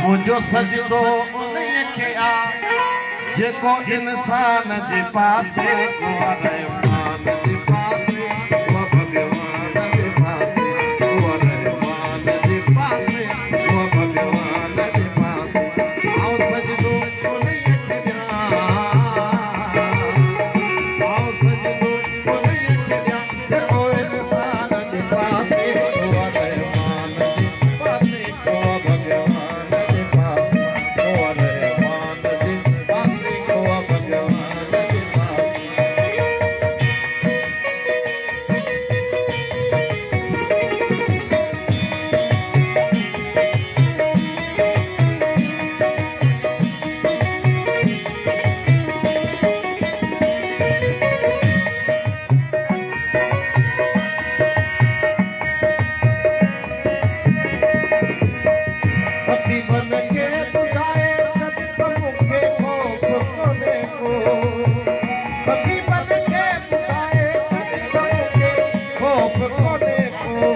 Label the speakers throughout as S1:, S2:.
S1: मुझो सजदो उन्हीअ खे आ जेको इंसान जे पासे को रहमान जे पासे को भगवान जे पासे को रहमान जे पासे को भगवान जे पासे आओ सजदो उन्हीअ खे ॾियां आओ सजदो उन्हीअ खे ॾियां जेको इंसान जे पासे को रहमान जे पासे को भगवान जे पासे को रहमान जे पासे को भगवान जे पति बन के ॿुधाए सजदो मूंखे खौफ़ कोन्हे को पति बन के ॿुधाए सजदो मूंखे खौफ़ कोन्हे को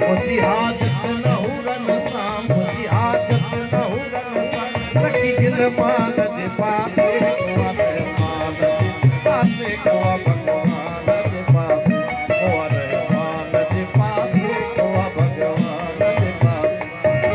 S1: मुंहिंजी हाजत न हुरन सां मुंहिंजी हाजत न हुरन सां सखी दिल मान जे पासे को रहमान जे पासे को भगवान जे पासे को रहमान जे पासे को भगवान जे पासे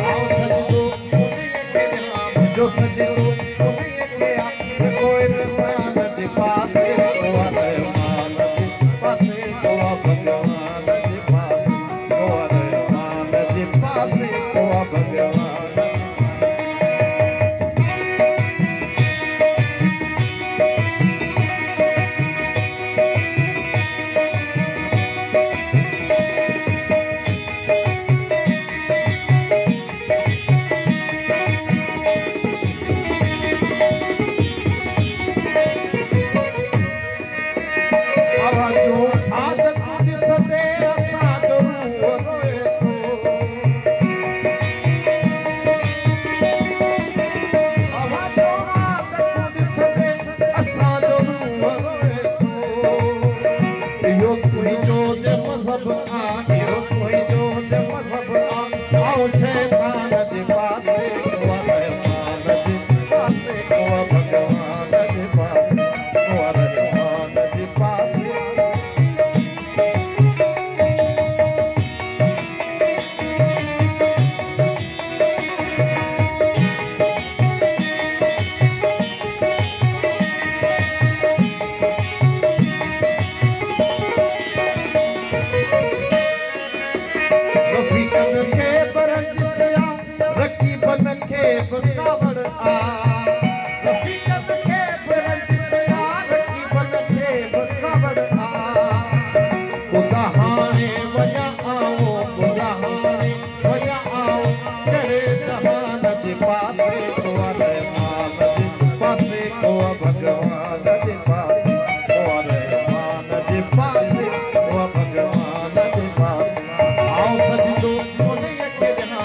S1: आओ सजदो उन्हीअ खे ॾियां मुंहिंजो सजदो उन्हीअ खे आ जेको इंसान जे पासे को रहमान जे पासे को भगवान जे पासे को रहमान जे पासे को भगवान आवाजो आदत ॾिसंदे असांजो रूह रोए थो आवाजो आदत ॾिसंदे असांजो रूह रोए थो इहो तुंहिंजो जे मज़हब आ इहो तुंहिंजो जे मज़हब आ आओ शैतान जे पासे को रहमान जे पासे को भगवान जे पासे को रहमान जे पासे रफ़ीक़न खे बरंजिश आ रकीबन खे बि कावड़ आ रफ़ीक़न खे बरंजिश आ रकीबन खे बि कावड़ आ ख़ुदा हाणे वञा आओ ख़ुदा हाणे वञा आओ चढ़े जहान जे पासे को रहमान जे पासे को भगवान जे पासे को रहमान जे पासे को भगवान जे पासे आओ सजदो उन्हीअ खे ॾियां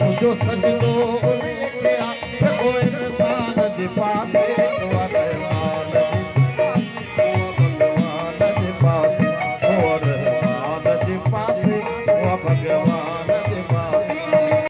S1: मुंहिंजो सजदो उन्हीअ खे आ जेको इंसान जे पासे